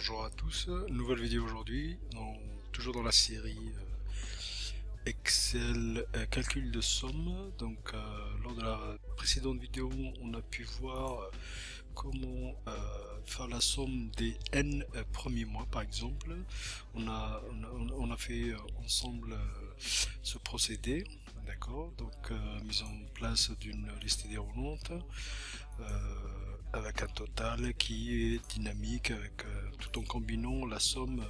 Bonjour à tous, nouvelle vidéo aujourd'hui, toujours dans la série Excel calcul de somme. Donc lors de la précédente vidéo on a pu voir comment faire la somme des n premiers mois par exemple. On a fait ensemble ce procédé, d'accord, donc mise en place d'une liste déroulante avec un total qui est dynamique, avec tout en combinant la somme,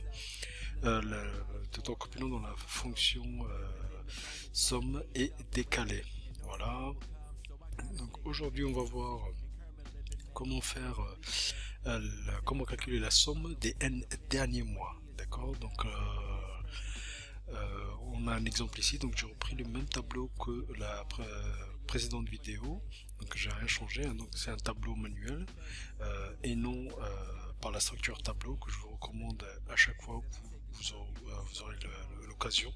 tout en combinant dans la fonction somme et décalé. Voilà. Donc aujourd'hui on va voir comment faire comment calculer la somme des n derniers mois. D'accord. Donc on a un exemple ici, donc j'ai repris le même tableau que la précédente vidéo, donc j'ai rien changé, hein, donc c'est un tableau manuel et non par la structure tableau que je vous recommande à chaque fois que vous aurez l'occasion.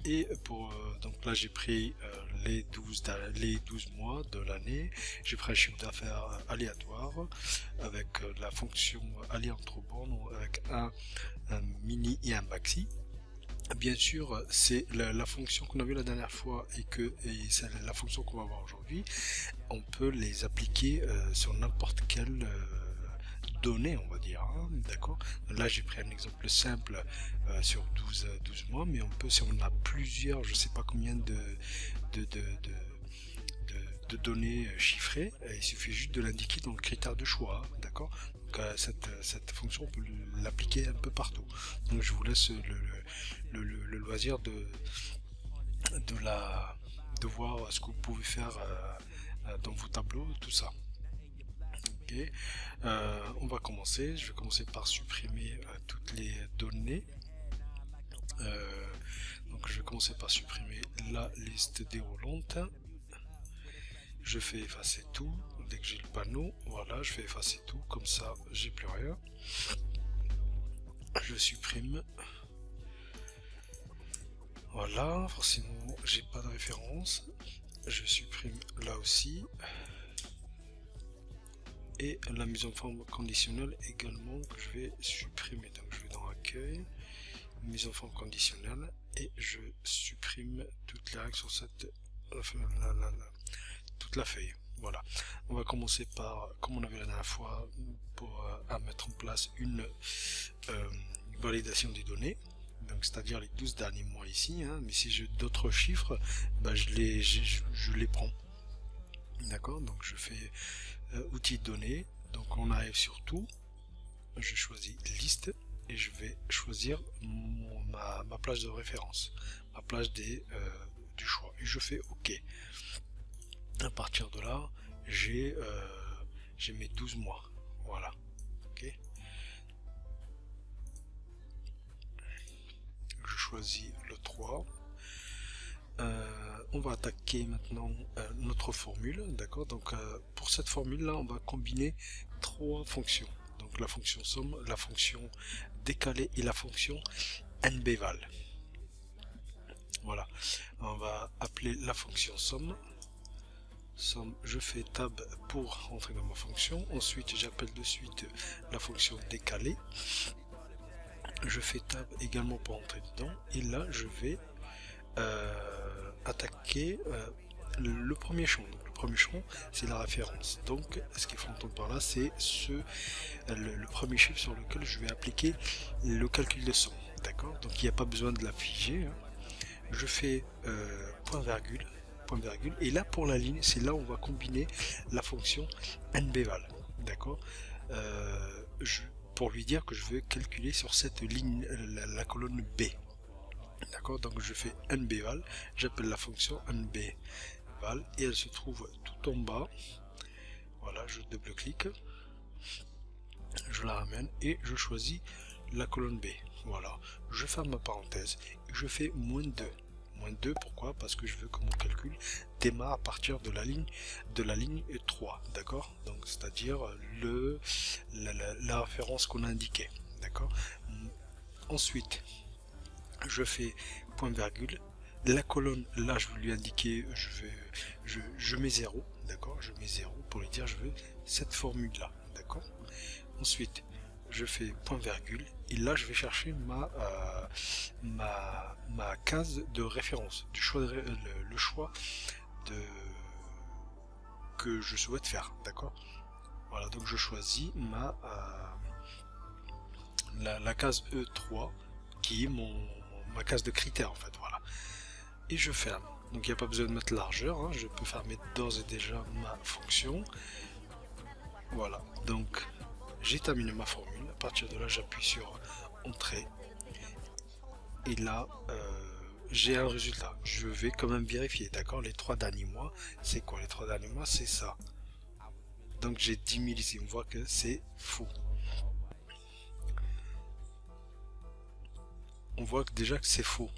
Et pour donc là j'ai pris les 12 mois de l'année, j'ai pris un chiffre d'affaires aléatoire avec la fonction aller entre bornes avec un mini et un maxi. Bien sûr, c'est la fonction qu'on a vue la dernière fois et c'est la fonction qu'on va voir aujourd'hui. On peut les appliquer sur n'importe quelle donnée, on va dire, hein, d'accord. Là j'ai pris un exemple simple sur 12 mois, mais on peut, si on a plusieurs, je sais pas combien de données chiffrées, il suffit juste de l'indiquer dans le critère de choix, d'accord. Donc cette fonction on peut l'appliquer un peu partout, donc je vous laisse le loisir de voir ce que vous pouvez faire dans vos tableaux, tout ça. Okay. On va commencer, je vais commencer par supprimer toutes les données. Donc je vais commencer par supprimer la liste déroulante. Je fais effacer tout dès que j'ai le panneau. Voilà, je fais effacer tout, comme ça j'ai plus rien. Je supprime. Voilà, forcément j'ai pas de référence. Je supprime là aussi. Et la mise en forme conditionnelle également que je vais supprimer. Donc je vais dans accueil, mise en forme conditionnelle, et je supprime toute la règle sur cette toute la feuille. Voilà, on va commencer par, comme on avait la dernière fois, pour à mettre en place une validation des données, donc c'est-à-dire les 12 derniers mois ici, hein, mais si j'ai d'autres chiffres, bah, je les prends. D'accord, donc je fais outils de données, donc on arrive sur tout, je choisis liste et je vais choisir ma plage de référence, ma plage du choix, et je fais OK. À partir de là, j'ai mes 12 mois, voilà. OK. Je choisis le 3. On va attaquer maintenant notre formule, d'accord. Donc pour cette formule là on va combiner trois fonctions, donc la fonction somme, la fonction décalée et la fonction nbval. Voilà, on va appeler la fonction somme. Je fais tab pour rentrer dans ma fonction, ensuite j'appelle de suite la fonction décalée, je fais tab également pour entrer dedans, et là je vais attaquer le premier champ. Donc, le premier champ c'est la référence, donc ce qu'il faut entendre par là c'est le premier chiffre sur lequel je vais appliquer le calcul de somme, d'accord. Donc il n'y a pas besoin de l'afficher, hein. Je fais point virgule, et là pour la ligne c'est là où on va combiner la fonction nbval, d'accord. Pour lui dire que je veux calculer sur cette ligne la colonne B. D'accord, donc je fais nbval, j'appelle la fonction nbval et elle se trouve tout en bas. Voilà, je double-clique, je la ramène et je choisis la colonne B. Voilà, je ferme ma parenthèse et je fais -2. -2, pourquoi? Parce que je veux que mon calcul démarre à partir de la ligne 3, d'accord, donc c'est-à-dire la référence qu'on a indiquée, d'accord. Ensuite je fais point virgule, la colonne là je vais lui indiquer, je mets 0, d'accord, je mets 0 pour lui dire je veux cette formule là, d'accord. Ensuite je fais point virgule, et là je vais chercher ma case de référence, du choix le choix de que je souhaite faire, d'accord. Voilà, donc je choisis la case E3 qui est ma case de critères en fait, voilà, et je ferme. Donc il n'y a pas besoin de mettre largeur, hein. Je peux fermer d'ores et déjà ma fonction. Voilà, donc j'ai terminé ma formule. À partir de là, j'appuie sur entrée et là j'ai un résultat. Je vais quand même vérifier, d'accord. Les 3 derniers mois, c'est quoi? Les 3 derniers mois, c'est ça. Donc j'ai 10 000 ici, on voit que c'est faux. On voit déjà que c'est faux.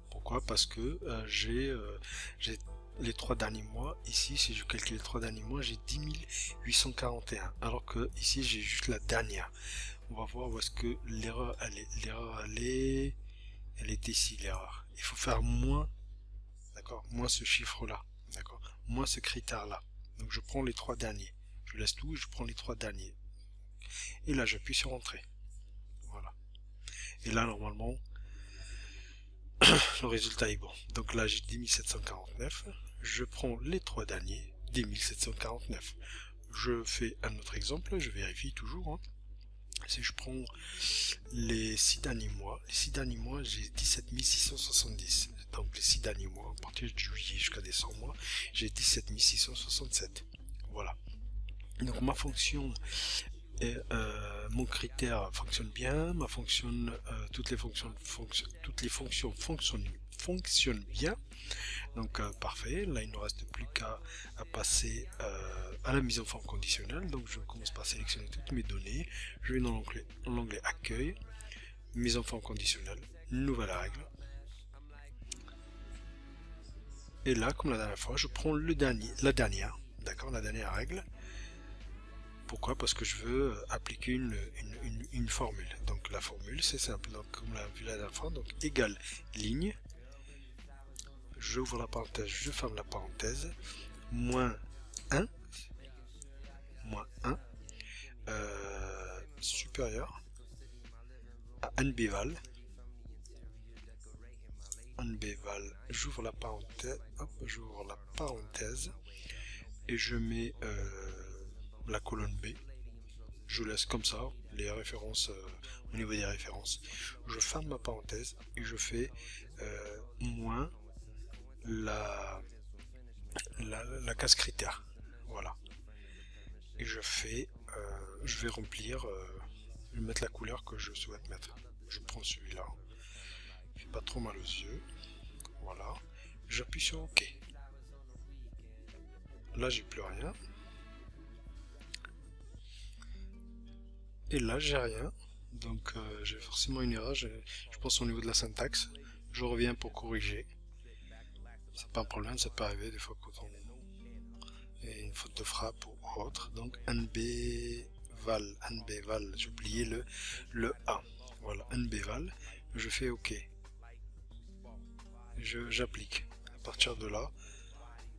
Pourquoi? Parce que j'ai les 3 derniers mois. Ici, si je calcule les 3 derniers mois, j'ai 10 841. Alors que ici, j'ai juste la dernière. On va voir où est-ce que l'erreur elle est. L'erreur elle est ici, l'erreur. Il faut faire moins, d'accord, moins ce chiffre-là, d'accord, moins ce critère-là. Donc je prends les 3 derniers. Je laisse tout et je prends les 3 derniers. Et là, j'appuie sur entrée. Voilà. Et là, normalement, le résultat est bon. Donc là, j'ai 10 749. Je prends les 3 derniers, 10 749. Je fais un autre exemple, je vérifie toujours. Hein. Si je prends les 6 derniers mois, j'ai 17 670. Donc les 6 derniers mois, à partir de juillet jusqu'à décembre, j'ai 17 667. Voilà. Donc ma fonction, mon critère fonctionne bien, toutes les fonctions fonctionnent bien. Donc parfait, là il ne reste plus qu'à passer à la mise en forme conditionnelle. Donc je commence par sélectionner toutes mes données, je vais dans l'onglet accueil, mise en forme conditionnelle, nouvelle règle, et là comme la dernière fois je prends la dernière règle. Pourquoi? Parce que je veux appliquer une formule. Donc la formule c'est simple, donc comme on l'a vu la dernière fois, donc égale ligne, j'ouvre la parenthèse, je ferme la parenthèse, moins 1 supérieur à nbval, j'ouvre la parenthèse, et je mets la colonne B, je laisse comme ça les références au niveau des références, je ferme ma parenthèse et je fais moins la case critère, voilà, et je vais remplir, je vais mettre la couleur que je souhaite mettre. Je prends celui-là, il fait pas trop mal aux yeux, voilà, j'appuie sur OK. Là j'ai plus rien, et là j'ai rien, donc j'ai forcément une erreur, je pense au niveau de la syntaxe. Je reviens pour corriger, c'est pas un problème, ça peut arriver des fois quand on a une faute de frappe ou autre. Donc nbval, j'ai oublié le A, voilà, nbval, je fais OK, j'applique. À partir de là,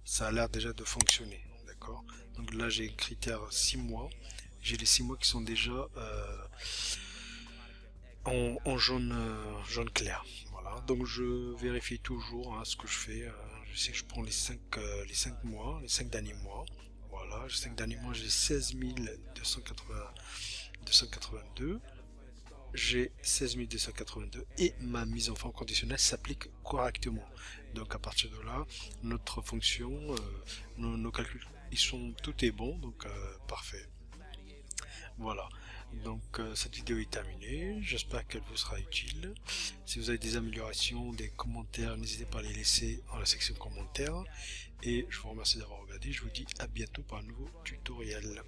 ça a l'air déjà de fonctionner, d'accord. Donc là j'ai un critère 6 mois, j'ai les 6 mois qui sont déjà en jaune clair, voilà. Donc je vérifie toujours ce que je fais, je sais que je prends les 5 mois, les 5 derniers mois, voilà. Les 5 derniers mois j'ai 16 282, j'ai 16 282 et ma mise en forme conditionnelle s'applique correctement. Donc à partir de là, notre fonction, nos calculs, tout est bon, donc parfait. Voilà, donc cette vidéo est terminée, j'espère qu'elle vous sera utile. Si vous avez des améliorations, des commentaires, n'hésitez pas à les laisser dans la section commentaires. Et je vous remercie d'avoir regardé, je vous dis à bientôt pour un nouveau tutoriel.